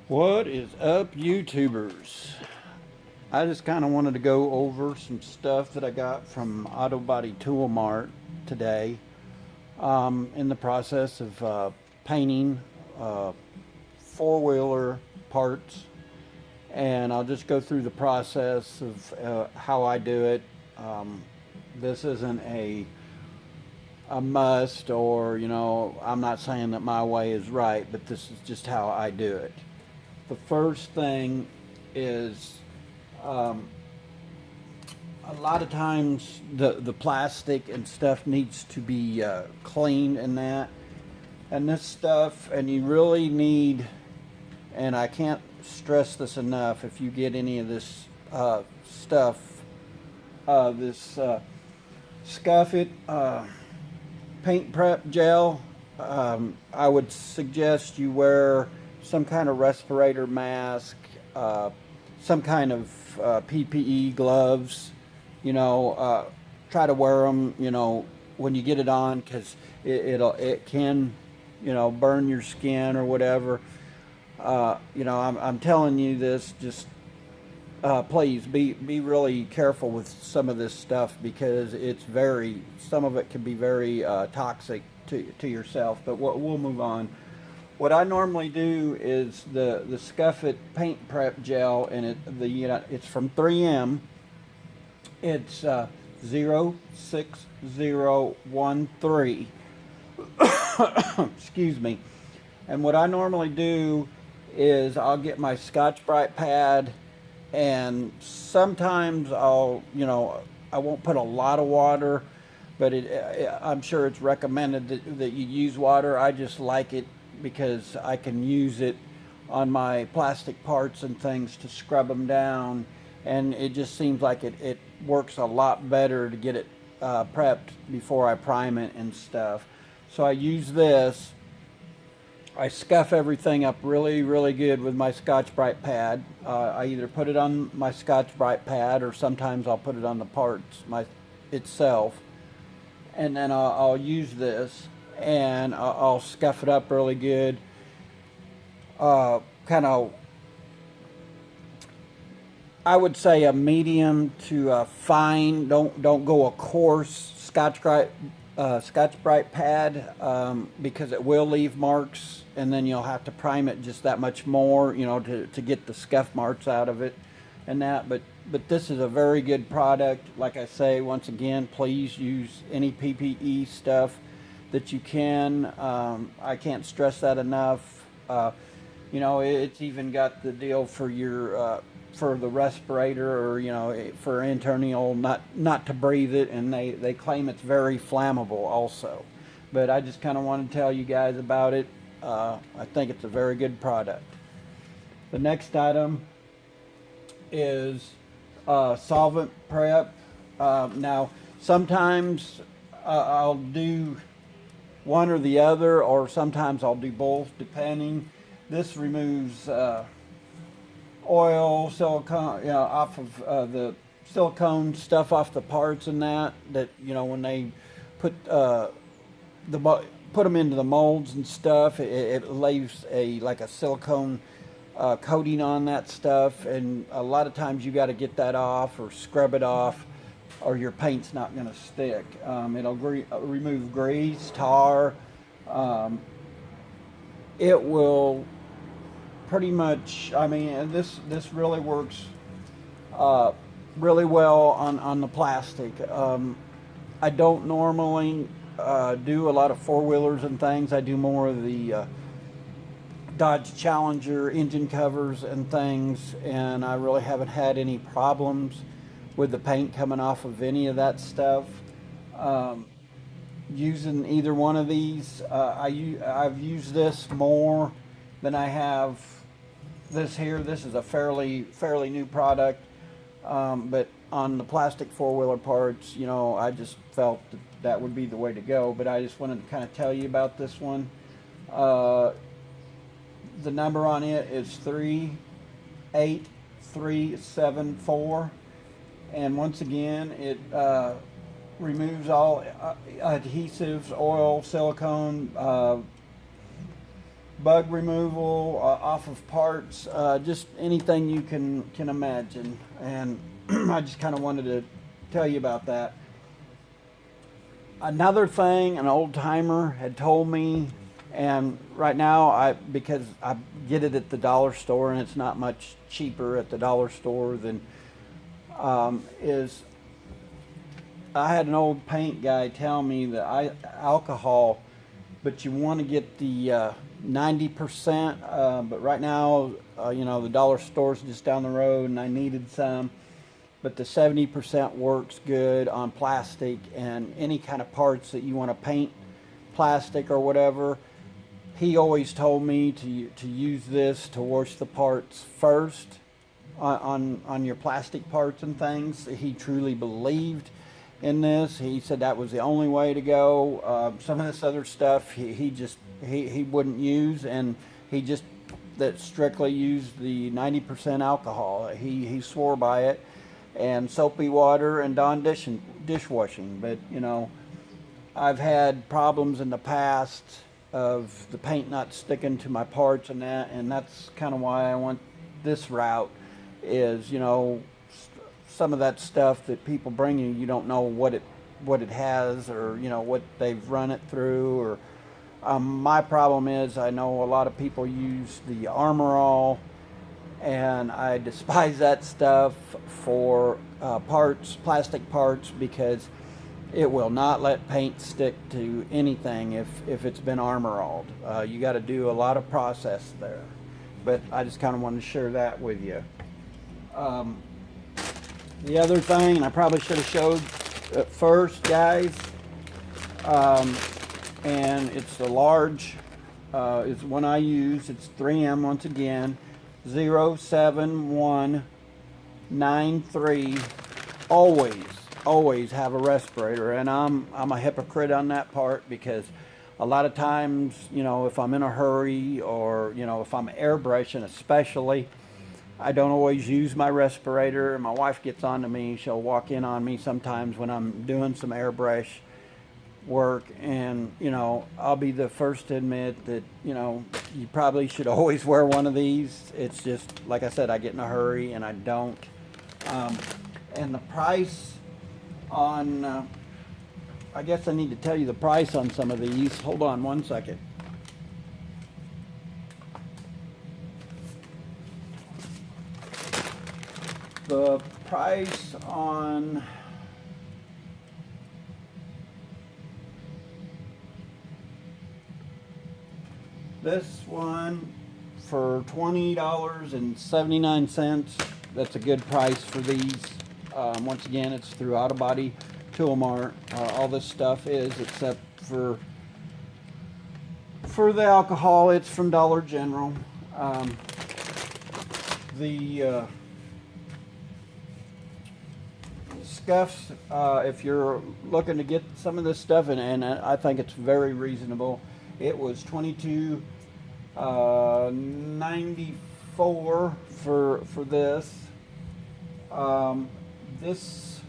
What is up, YouTubers? I just kind of wanted to go over some stuff that I got from Autobodytoolmart today. In the process of painting uh, four-wheeler parts, and I'll just go through the process of how I do it. This isn't a must, or I'm not saying that my way is right, but this is just how I do it. The first thing is um, a lot of times the plastic and stuff needs to be cleaned and this stuff, and you really need, and I can't stress this enough, if you get any of this stuff, this Scuff It paint prep gel, I would suggest you wear some kind of respirator mask, some kind of PPE gloves. Try to wear them, when you get it on, because it can, burn your skin or whatever. I'm telling you this, just please be really careful with some of this stuff, because some of it can be very toxic to yourself. But we'll move on. What I normally do is the Scuff It paint prep gel, and it's from 3M. It's 06013. Excuse me. And what I normally do is I'll get my Scotch-Brite pad, and sometimes I won't put a lot of water, but I'm sure it's recommended that you use water. I just like it because I can use it on my plastic parts and things to scrub them down, and it just seems like it works a lot better to get it prepped before I prime it and stuff. So I use this. I scuff everything up really, really good with my Scotch-Brite pad. I either put it on my Scotch-Brite pad, or sometimes I'll put it on the parts itself, and then I'll use this, and I'll scuff it up really good. Kind of, I would say a medium to a fine. Don't go a coarse Scotch-Brite pad, because it will leave marks, and then you'll have to prime it just that much more, to get the scuff marks out of it and that. But this is a very good product. Like I say, once again, please use any PPE stuff that you can. I can't stress that enough. It's even got the deal for your for the respirator, or for internal, not to breathe it, and they claim it's very flammable also. But I just kind of want to tell you guys about it. I think it's a very good product. The next item is solvent prep. Now, sometimes I'll do one or the other, or sometimes I'll do both, depending. This removes oil, silicone, off of the silicone stuff off the parts, and that when they put put them into the molds and stuff, it leaves like a silicone coating on that stuff, and a lot of times you got to get that off or scrub it off, or your paint's not going to stick. It'll remove grease, tar. It will pretty much, this really works really well on the plastic. I don't normally do a lot of four-wheelers and things. I do more of the Dodge Challenger engine covers and things, and I really haven't had any problems with the paint coming off of any of that stuff. Using either one of these, I've used this more than I have this here. This is a fairly new product, but on the plastic four-wheeler parts, I just felt that would be the way to go. But I just wanted to kind of tell you about this one. The number on it is 38374, and once again, it removes all adhesives, oil, silicone, bug removal off of parts, just anything you can imagine. And I just kind of wanted to tell you about that. Another thing an old timer had told me, and right now because I get it at the dollar store and it's not much cheaper at the dollar store than is I had an old paint guy tell me that alcohol, but you want to get the 90%, but right now the dollar store's just down the road and I needed some, but the 70% works good on plastic and any kind of parts that you want to paint plastic or whatever. He always told me to use this to wash the parts first on your plastic parts and things. He truly believed in this. He said that was the only way to go. Some of this other stuff he wouldn't use, and he just that strictly used the 90% alcohol. He swore by it, and soapy water and Dawn dishwashing. But I've had problems in the past of the paint not sticking to my parts and that's kind of why I want this route. Is some of that stuff that people bring you don't know what it has, or what they've run it through, or my problem is I know a lot of people use the Armor All, and I despise that stuff for plastic parts, because it will not let paint stick to anything if it's been Armor Alled. You got to do a lot of process there, but I just kind of wanted to share that with you. The other thing, and I probably should have showed at first, guys, and it's a large, it's one I use. It's 3M once again, 07193. Always have a respirator, and I'm a hypocrite on that part, because a lot of times, if I'm in a hurry, or if I'm airbrushing especially, I don't always use my respirator. My wife gets on to me. She'll walk in on me sometimes when I'm doing some airbrush work, and I'll be the first to admit that you probably should always wear one of these. It's just, like I said, I get in a hurry and I don't. And the price on, I guess I need to tell you the price on some of these. Hold on one second. The price on this one for $20.79. That's a good price for these. Once again, it's through Autobodytoolmart. All this stuff is, except for the alcohol, it's from Dollar General. The scuffs, if you're looking to get some of this stuff, and I think it's very reasonable. It was $22.94 for this. This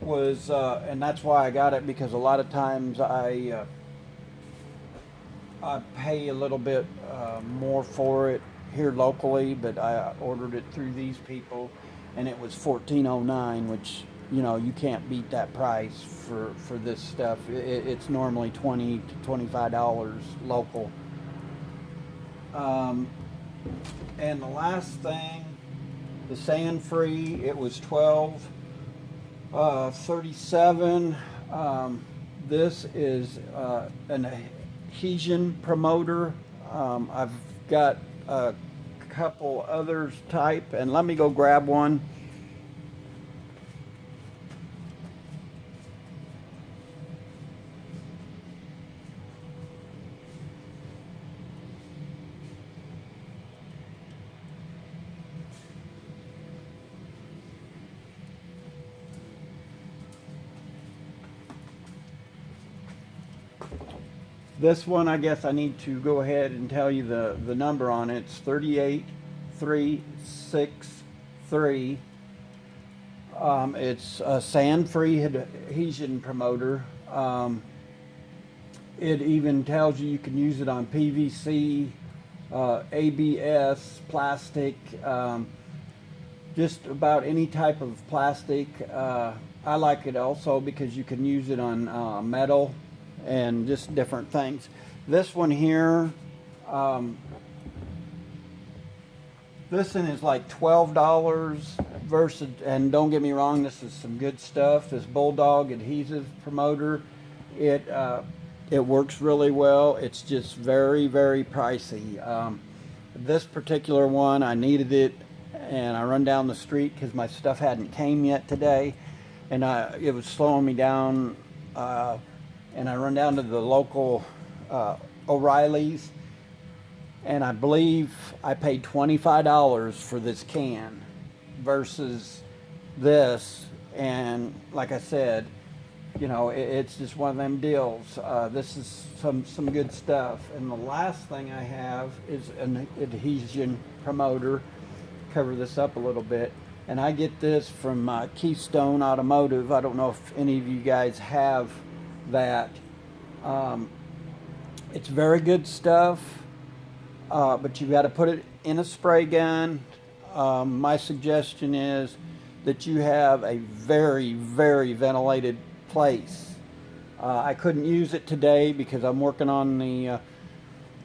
was, and that's why I got it, because a lot of times I pay a little bit more for it here locally, but I ordered it through these people, and it was $14.09, which you can't beat that price for this stuff. It's normally $20 to $25 local. And the last thing, the sand free, it was $12.37. This is an adhesion promoter. I've got a couple others type, and let me go grab one. This one, I guess I need to go ahead and tell you the number on it. It's 38363. It's a sand-free adhesion promoter. It even tells you can use it on PVC, ABS, plastic, just about any type of plastic. I like it also because you can use it on metal and just different things. This one here, this one is like $12 versus, and don't get me wrong, this is some good stuff. This Bulldog adhesive promoter, it works really well. It's just very, very pricey. This particular one, I needed it, and I run down the street because my stuff hadn't came yet today, and it was slowing me down, and I run down to the local O'Reilly's, and I believe I paid $25 for this can versus this. And like I said, you know, it's just one of them deals. This is some good stuff. And the last thing I have is an adhesion promoter. Cover this up a little bit. And I get this from Keystone Automotive. I don't know if any of you guys have that. It's very good stuff, but you got to put it in a spray gun. My suggestion is that you have a very, very ventilated place. I couldn't use it today because I'm working on the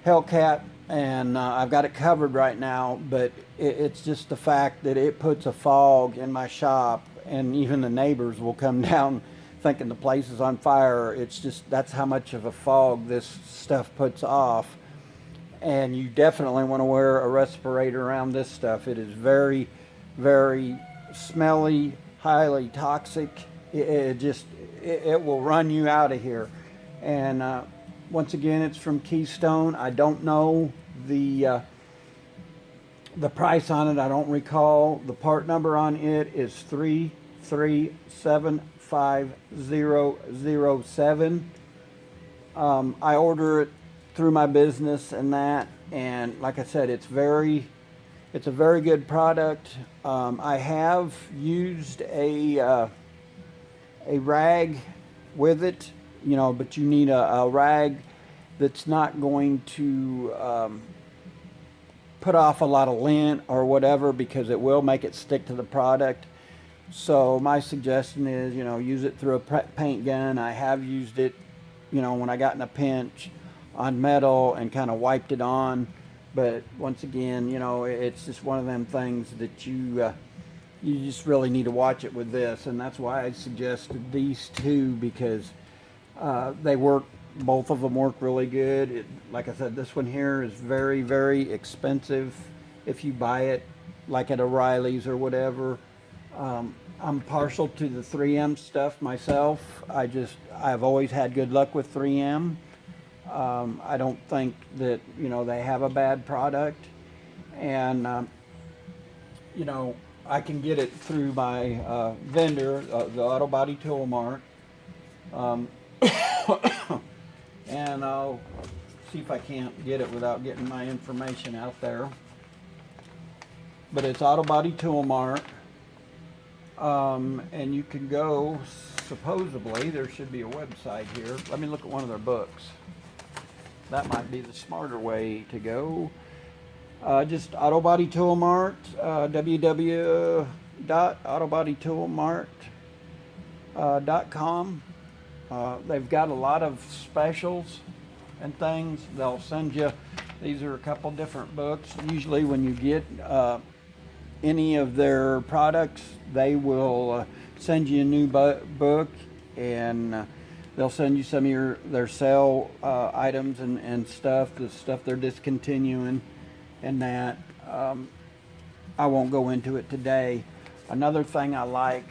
Hellcat, and I've got it covered right now, but it's just the fact that it puts a fog in my shop, and even the neighbors will come down thinking the place is on fire. It's just, that's how much of a fog this stuff puts off. And you definitely want to wear a respirator around this stuff. It is very, very smelly, highly toxic. It will run you out of here. And once again, it's from Keystone. I don't know the price on it. I don't recall. The part number on it is 3375007. I order it through my business and that, and like I said, it's a very good product. I have used a rag with it, you know, but you need a rag that's not going to put off a lot of lint or whatever, because it will make it stick to the product. So my suggestion is, you know, use it through a paint gun. I have used it, you know, when I got in a pinch on metal and kind of wiped it on. But once again, you know, it's just one of them things that you just really need to watch it with this. And that's why I suggested these two, because they work, both of them work really good. Like I said, this one here is very, very expensive if you buy it like at O'Reilly's or whatever. I'm partial to the 3M stuff myself. I've always had good luck with 3M. I don't think that, you know, they have a bad product, and you know, I can get it through my vendor, the Autobodytoolmart, and I'll see if I can't get it without getting my information out there. But it's Autobodytoolmart, and you can go, supposedly there should be a website here. Let me look at one of their books. That might be the smarter way to go. Just Autobodytoolmart, www.autobodytoolmart.com. They've got a lot of specials and things. They'll send you, these are a couple different books. Usually when you get any of their products, they will send you a new book, and they'll send you some of their sale items and stuff, the stuff they're discontinuing and that. I won't go into it today. Another thing I like,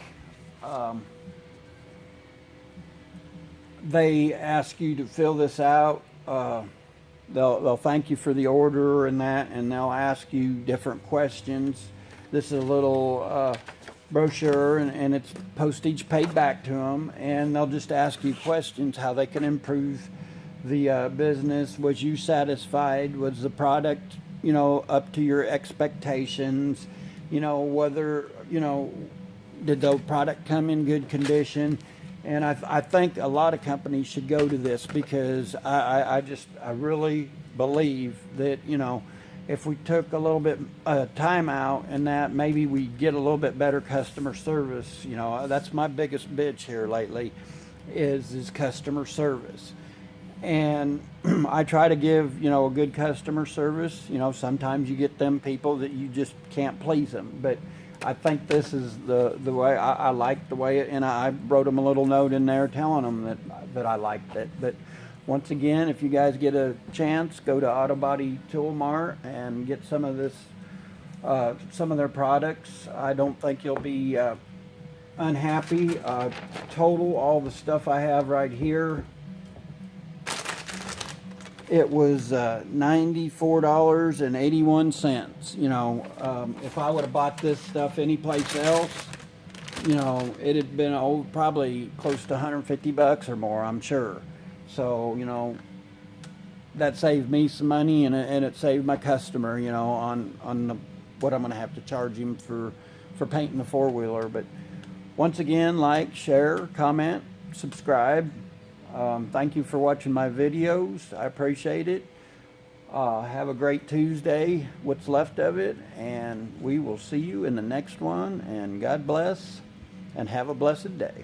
they ask you to fill this out. They'll thank you for the order and that, and they'll ask you different questions. This is a little brochure, and it's postage paid back to them, and they'll just ask you questions, how they can improve the business. Was you satisfied? Was the product, you know, up to your expectations? You know, whether, you know, did the product come in good condition? And I think a lot of companies should go to this, because I really believe that, you know, if we took a little bit time out and that, maybe we get a little bit better customer service. You know, that's my biggest bitch here lately, is customer service. And I try to give, you know, a good customer service. You know, sometimes you get them people that you just can't please them, but I think this is the way. I like the way it, and I wrote them a little note in there telling them that I liked it. But once again, if you guys get a chance, go to Autobodytoolmart and get some of this, some of their products. I don't think you'll be unhappy. Total, all the stuff I have right here, it was $94.81. You know, if I would have bought this stuff anyplace else, you know, it had been probably close to 150 bucks or more, I'm sure. So, you know, that saved me some money, and it saved my customer, you know, on what I'm going to have to charge him for painting the four-wheeler. But once again, like, share, comment, subscribe. Thank you for watching my videos. I appreciate it. Have a great Tuesday, what's left of it, and we will see you in the next one. And God bless, and have a blessed day.